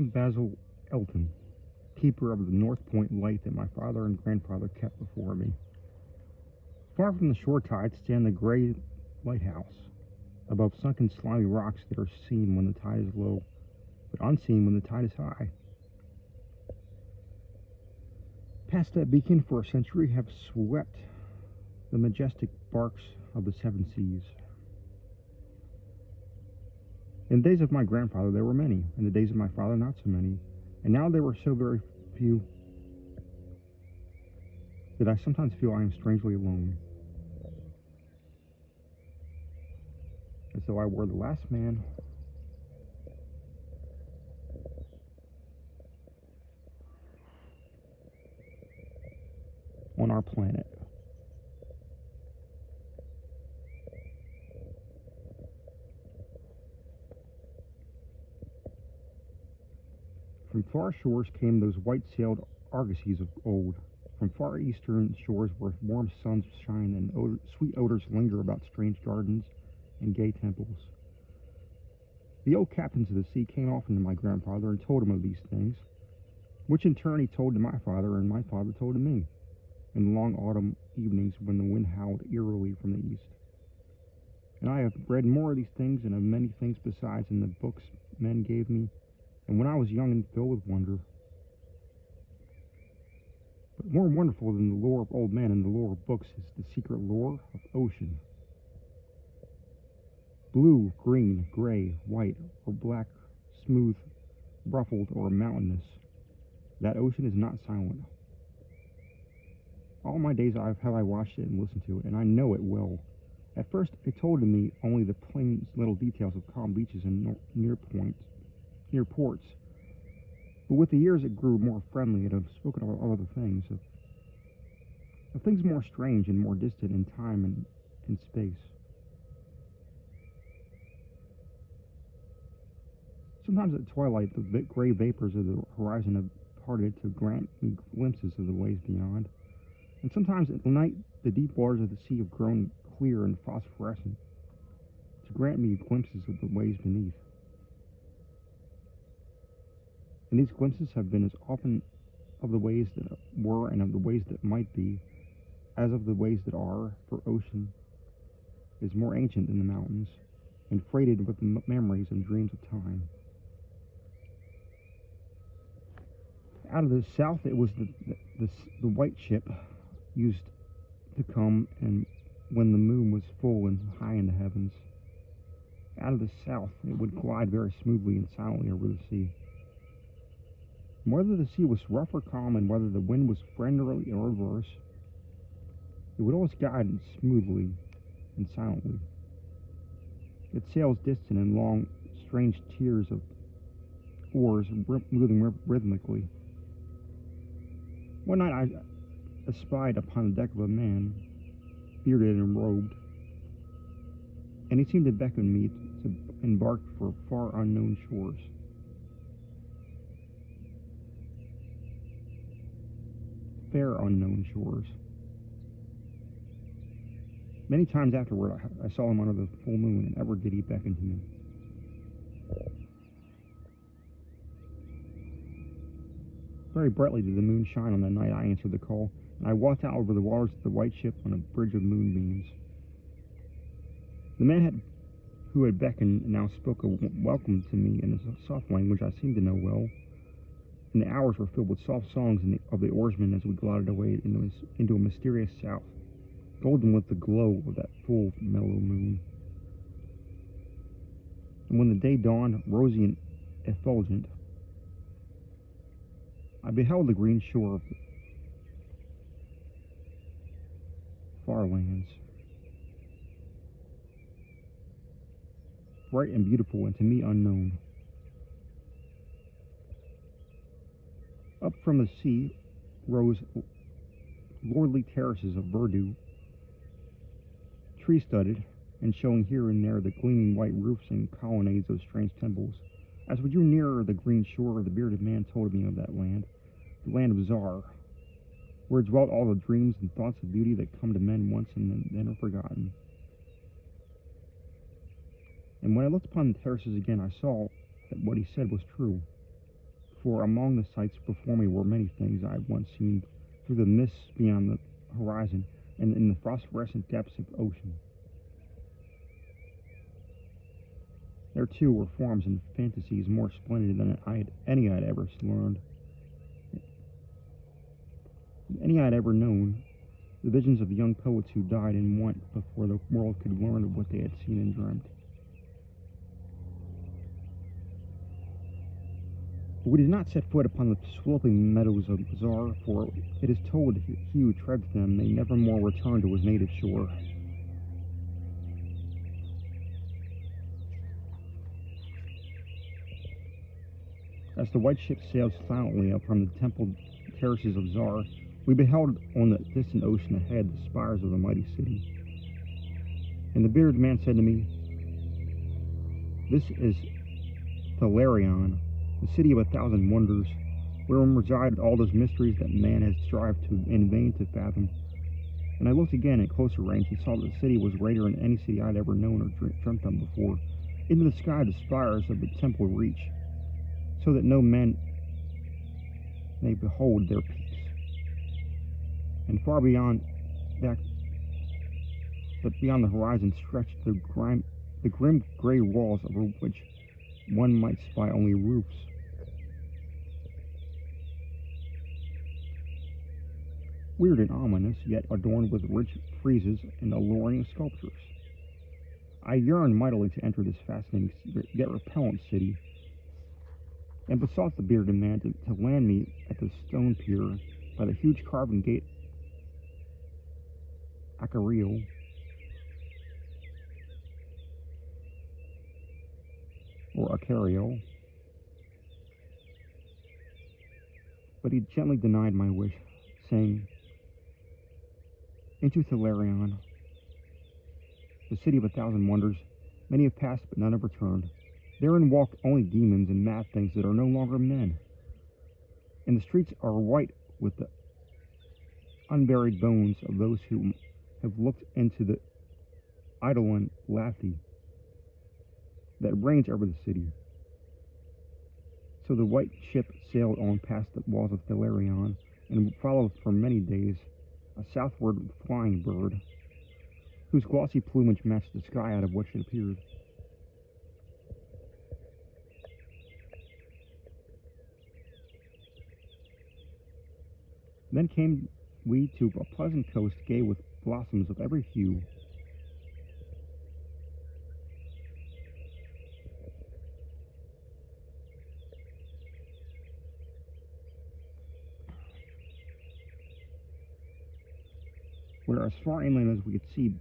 am Basil Elton, keeper of the North Point light that my father and grandfather kept before me. Far from the shore tide stand the gray lighthouse, above sunken slimy rocks that are seen when the tide is low, but unseen when the tide is high. Past that beacon for a century have swept the majestic barks of the seven seas. In the days of my grandfather there were many, in the days of my father not so many, and now there were so very few that I sometimes feel I am strangely alone, as though I were the last man on our planet. From far shores came those white-sailed argosies of old. From far eastern shores where warm suns shine and sweet odors linger about strange gardens and gay temples. The old captains of the sea came often to my grandfather and told him of these things, which in turn he told to my father, and my father told to me, in the long autumn evenings when the wind howled eerily from the east. And I have read more of these things and of many things besides in the books men gave me, and when I was young and filled with wonder. But more wonderful than the lore of old men and the lore of books is the secret lore of ocean. Blue, green, gray, white, or black, smooth, ruffled, or mountainous, that ocean is not silent. All my days have I watched it and listened to it, and I know it well. At first, it told to me only the plain little details of calm beaches and near ports. But with the years, it grew more friendly and have spoken of other things, of things more strange and more distant in time and in space. Sometimes at twilight, the gray vapors of the horizon have parted to grant me glimpses of the ways beyond. And sometimes at night, the deep waters of the sea have grown clear and phosphorescent to grant me glimpses of the ways beneath. And these glimpses have been as often of the ways that were and of the ways that might be, as of the ways that are, for ocean is more ancient than the mountains, and freighted with the memories and dreams of time. Out of the south, it was the white ship used to come, and when the moon was full and high in the heavens, out of the south, it would glide very smoothly and silently over the sea. And whether the sea was rough or calm, and whether the wind was friendly or adverse, it would always guide smoothly and silently. Its sails distant and long, strange tiers of oars moving rhythmically. One night I espied upon the deck of a man, bearded and robed, and he seemed to beckon me to embark for far unknown shores. Fair unknown shores. Many times afterward I saw him under the full moon, and ever did he beckon to me. Very brightly did the moon shine on the night I answered the call, and I walked out over the waters of the white ship on a bridge of moonbeams. The man who had beckoned now spoke a welcome to me in a soft language I seemed to know well, and the hours were filled with soft songs of the oarsmen as we glided away into a mysterious south, golden with the glow of that full, mellow moon. And when the day dawned, rosy and effulgent, I beheld the green shore of the far lands, bright and beautiful and to me unknown. Up from the sea rose lordly terraces of verdure, tree-studded, and showing here and there the gleaming white roofs and colonnades of strange temples. As we drew nearer the green shore, the bearded man told me of that land, the land of Zar, where dwelt all the dreams and thoughts of beauty that come to men once and then are forgotten. And when I looked upon the terraces again, I saw that what he said was true. for among the sights before me were many things I had once seen through the mists beyond the horizon and in the phosphorescent depths of ocean. There, too, were forms and fantasies more splendid than any I had ever learned, any I had ever known, the visions of young poets who died and went before the world could learn of what they had seen and dreamt. But we did not set foot upon the sloping meadows of Zar, for it is told he who treads them may never more return to his native shore. As the white ship sailed silently upon the templed terraces of Zar, we beheld on the distant ocean ahead the spires of the mighty city. And the bearded man said to me, "This is Thalarion, the city of 1,000 wonders, wherein reside all those mysteries that man has strived in vain to fathom." And I looked again at closer range and saw that the city was greater than any city I had ever known or dreamt of before. Into the sky the spires of the temple reach, so that no man may behold their peaks. And far beyond beyond the horizon stretched the grim gray walls over which one might spy only roofs. Weird and ominous, yet adorned with rich friezes and alluring sculptures. I yearned mightily to enter this fascinating yet repellent city, and besought the bearded man to land me at the stone pier by the huge carven gate Acario, or Acario, but he gently denied my wish, saying, "Into Thalarion, the city of 1,000 wonders, many have passed but none have returned. Therein walk only demons and mad things that are no longer men. And the streets are white with the unburied bones of those who have looked into the eidolon Lathi that reigns over the city." So the white ship sailed on past the walls of Thalarion, and followed for many days a southward flying bird, whose glossy plumage matched the sky out of which it appeared. Then came we to a pleasant coast gay with blossoms of every hue. Where as far inland as we could see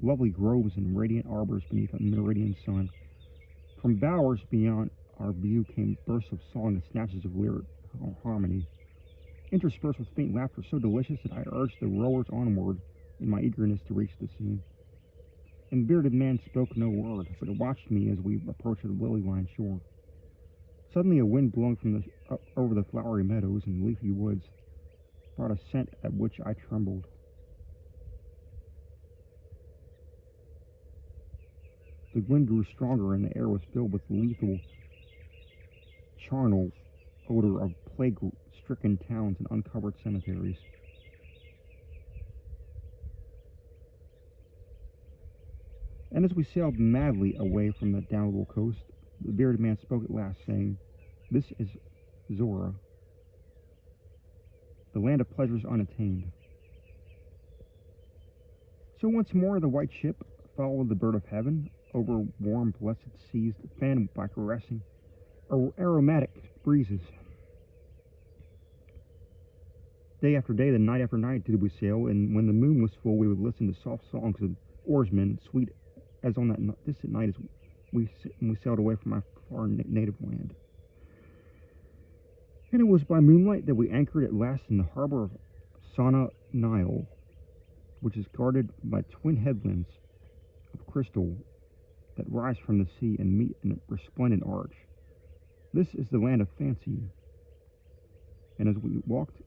lovely groves and radiant arbors beneath a meridian sun. From bowers beyond our view came bursts of song and snatches of lyric harmony, interspersed with faint laughter so delicious that I urged the rowers onward in my eagerness to reach the sea. And the bearded man spoke no word, but watched me as we approached the lily-lined shore. Suddenly a wind blowing from over the flowery meadows and leafy woods brought a scent at which I trembled. The wind grew stronger, and the air was filled with lethal, charnel odor of plague-stricken towns and uncovered cemeteries. And as we sailed madly away from the downward coast, the bearded man spoke at last, saying, "This is Zora, the land of pleasures unattained." So once more the white ship followed the bird of heaven over warm, blessed seas, fanned by caressing aromatic breezes. Day after day, and night after night did we sail, and when the moon was full, we would listen to soft songs of oarsmen, sweet as on that distant night as we sailed away from our far native land. And it was by moonlight that we anchored at last in the harbor of Sana Nile, which is guarded by twin headlands of crystal that rise from the sea and meet in a resplendent arch. This is the land of fancy. And as we walked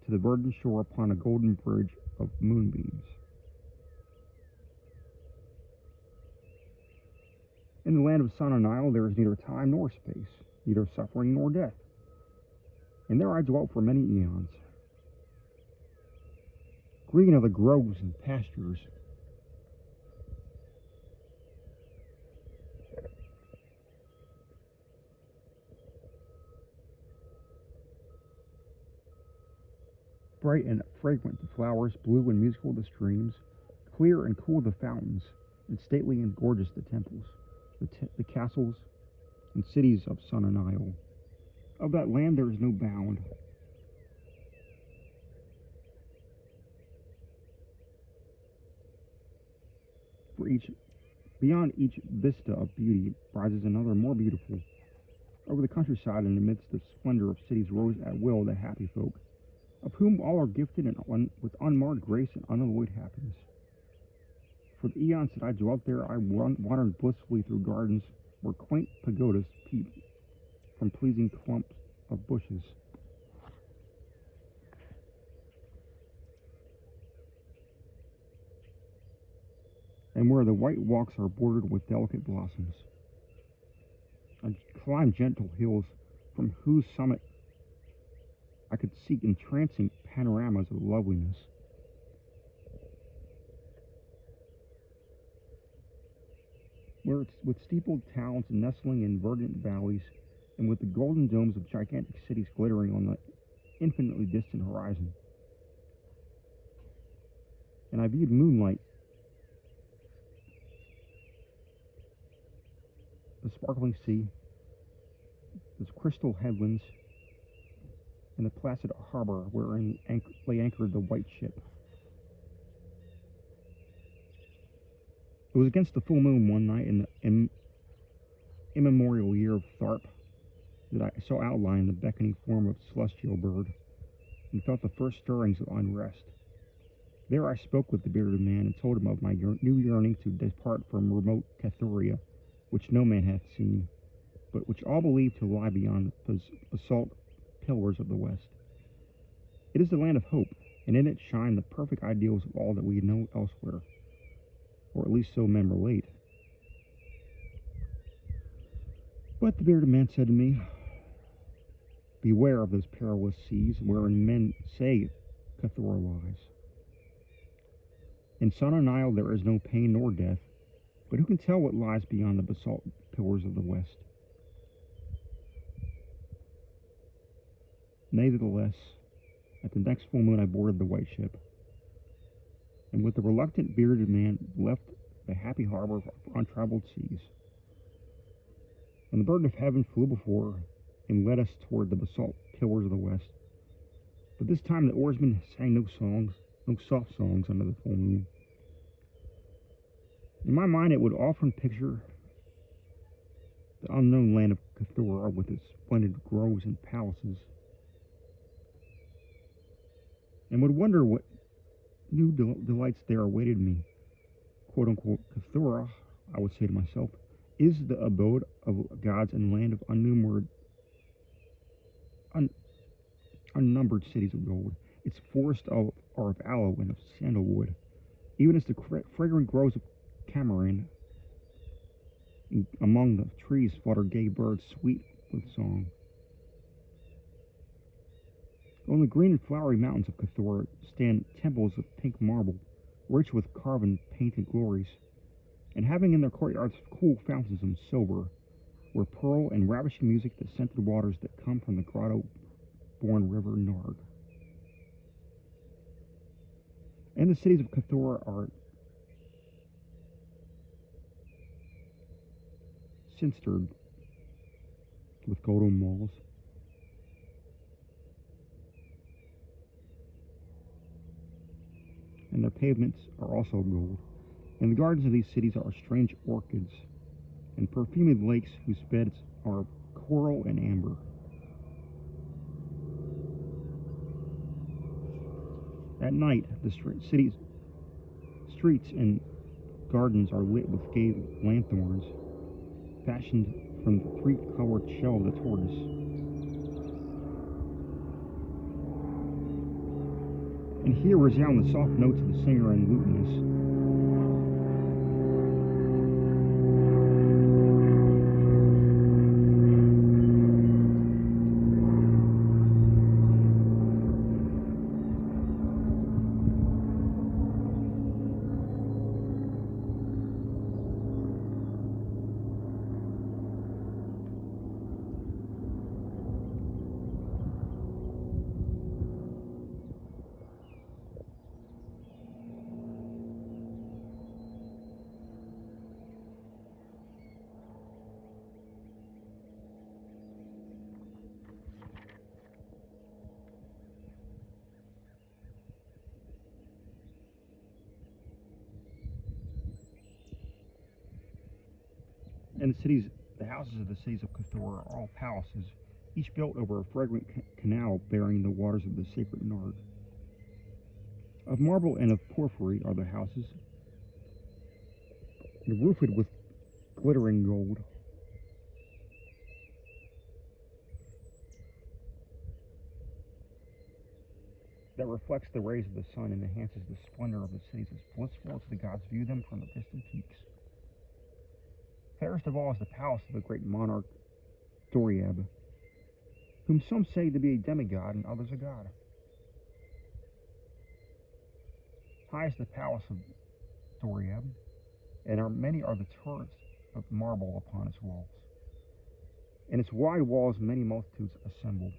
to the verdant shore upon a golden bridge of moonbeams. In the land of Sana Nile there is neither time nor space. neither suffering nor death. And there I dwelt for many eons. Green are the groves and pastures. Bright and fragrant the flowers, blue and musical the streams, clear and cool the fountains, and stately and gorgeous the temples, the castles and cities of sun and isle. Of that land there is no bound. For beyond each vista of beauty rises another more beautiful. Over the countryside and amidst the splendor of cities rose at will the happy folk, of whom all are gifted with unmarred grace and unalloyed happiness. For the eons that I dwelt there, I wandered blissfully through gardens where quaint pagodas peep from pleasing clumps of bushes. And where the white walks are bordered with delicate blossoms. I climbed gentle hills from whose summit I could see entrancing panoramas of loveliness. Where with steepled towns nestling in verdant valleys, and with the golden domes of gigantic cities glittering on the infinitely distant horizon. And I viewed moonlight, the sparkling sea, the crystal headlands, and the placid harbor wherein lay anchored the white ship. It was against the full moon one night in the immemorial year of Tharp that I saw outlined the beckoning form of a celestial bird, and felt the first stirrings of unrest. There I spoke with the bearded man and told him of my new yearning to depart from remote Cathuria, which no man hath seen, but which all believe to lie beyond the basalt pillars of the west. It is the land of hope, and in it shine the perfect ideals of all that we know elsewhere, or at least so men relate. But the bearded man said to me, beware of those perilous seas wherein men say Cathora lies. In sun and isle there is no pain nor death, but who can tell what lies beyond the basalt pillars of the west? Nevertheless, at the next full moon I boarded the white ship, and with the reluctant bearded man left the happy harbor for untraveled seas. And the bird of heaven flew before and led us toward the basalt pillars of the west. But this time the oarsmen sang no soft songs under the full moon. In my mind it would often picture the unknown land of Cathora with its splendid groves and palaces, and would wonder what new delights there awaited me. Quote unquote, Cathora, I would say to myself, is the abode of gods and land of unnumbered cities of gold. Its forests are of aloe and of sandalwood, even as the fragrant groves of Cameron. Among the trees flutter gay birds sweet with song. On the green and flowery mountains of Cathora stand temples of pink marble, rich with carven painted glories, and having in their courtyards cool fountains of silver, where pearl and ravishing music the scented waters that come from the grotto-born river Narg. And the cities of Cathora are cinstered with golden walls. And their pavements are also gold. In the gardens of these cities are strange orchids and perfumed lakes whose beds are coral and amber. At night, the city's streets and gardens are lit with gay lanthorns, fashioned from the three-colored shell of the tortoise. And here resound the soft notes of the singer and lutanist. And the houses of the cities of Cthulhu are all palaces, each built over a fragrant canal bearing the waters of the sacred Nard. Of marble and of porphyry are the houses, and roofed with glittering gold. That reflects the rays of the sun and enhances the splendor of the cities as blissful as the gods view them from the distant peaks. Fairest of all is the palace of the great monarch Doriab, whom some say to be a demigod and others a god. High is the palace of Doriab, and many are the turrets of marble upon its walls. In its wide walls many multitudes assembled.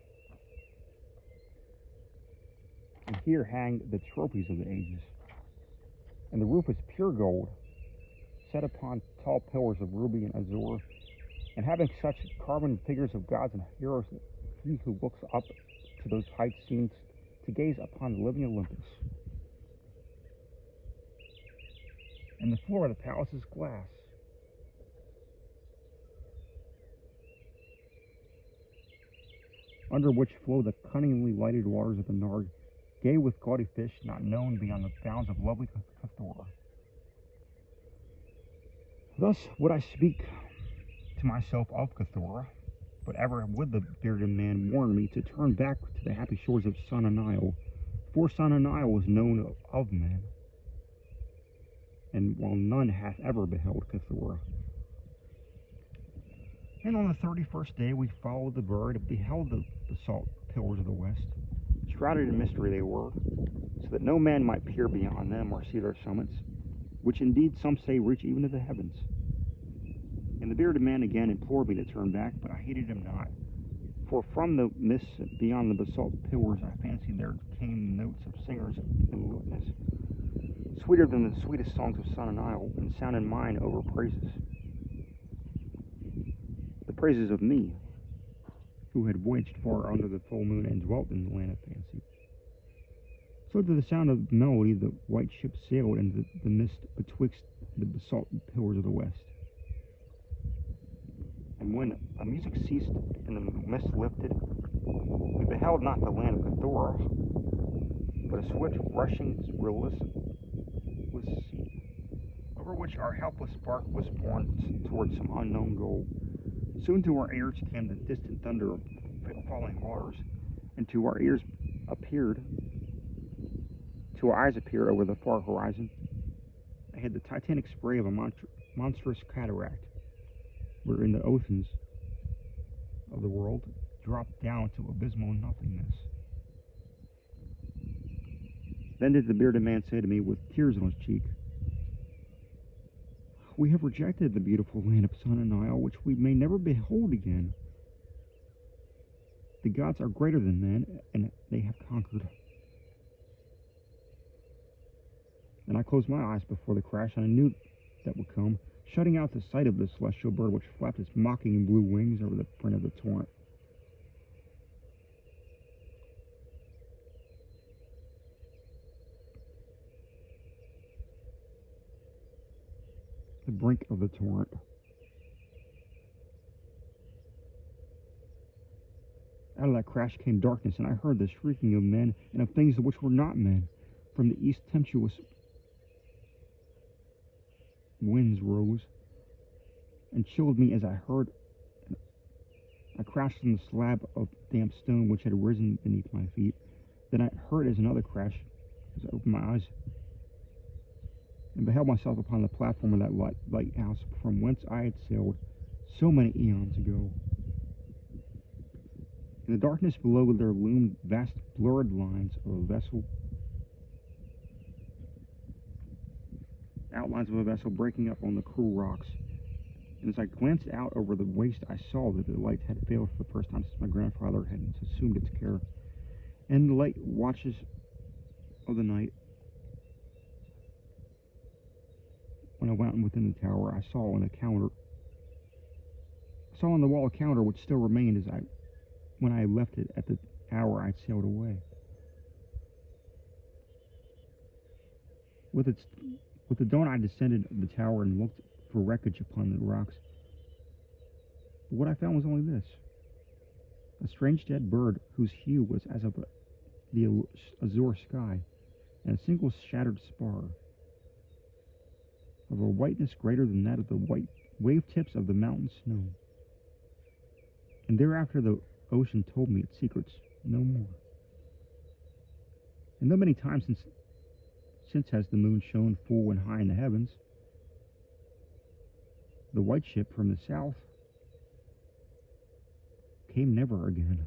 And here hang the trophies of the ages. And the roof is pure gold, set upon tall pillars of ruby and azure, and having such carven figures of gods and heroes that he who looks up to those heights seems to gaze upon the living Olympus. And the floor of the palace is glass, under which flow the cunningly lighted waters of the Nard, gay with gaudy fish not known beyond the bounds of lovely Cthulhu. Thus would I speak to myself of Cthulhu, but ever would the bearded man warn me to turn back to the happy shores of Sunanile, for Sunanile was known of men, and while none hath ever beheld Cthulhu. And on the 31st day we followed the bird and beheld the basalt pillars of the west. Shrouded in mystery they were, so that no man might peer beyond them or see their summits, which indeed some say reach even to the heavens. And the bearded man again implored me to turn back, but I heeded him not. For from the mists beyond the basalt pillars I fancied there came notes of singers and lutenist, sweeter than the sweetest songs of Sun and Isle, and sounded mine over praises. The praises of me, who had voyaged far under the full moon and dwelt in the land of fancy. So to the sound of melody the white ship sailed in the mist betwixt the basalt pillars of the west. And when the music ceased and the mist lifted, we beheld not the land of Cthulhu, but a swift rushing riverless sea, over which our helpless bark was borne towards some unknown goal. Soon to our ears came the distant thunder of falling waters, and to our eyes appeared over the far horizon ahead the titanic spray of a monstrous cataract, wherein the oceans of the world dropped down to abysmal nothingness. Then did the bearded man say to me with tears on his cheek, "We have rejected the beautiful land of Sun and Isle, which we may never behold again. The gods are greater than men, and they have conquered." And I closed my eyes before the crash, and I knew that would come, shutting out the sight of the celestial bird which flapped its mocking blue wings over the front of the torrent. The brink of the torrent. Out of that crash came darkness, and I heard the shrieking of men and of things which were not men. From the east tempestuous winds rose and chilled me as I heard. I crashed on the slab of damp stone which had risen beneath my feet. Then I heard as another crash as I opened my eyes and beheld myself upon the platform of that lighthouse from whence I had sailed so many eons ago. In the darkness below there loomed vast blurred lines of a vessel, outlines of a vessel breaking up on the cruel rocks. And as I glanced out over the waste, I saw that the light had failed for the first time since my grandfather had assumed its care. And in the late watches of the night, when I went within the tower, I saw on the wall a calendar which still remained when I left it at the hour I sailed away. With the dawn I descended the tower and looked for wreckage upon the rocks. But what I found was only this: a strange dead bird whose hue was as of the azure sky, and a single shattered spar, of a whiteness greater than that of the white wave tips of the mountain snow. And thereafter the ocean told me its secrets no more. And though many times since has the moon shone full and high in the heavens, the white ship from the south came never again.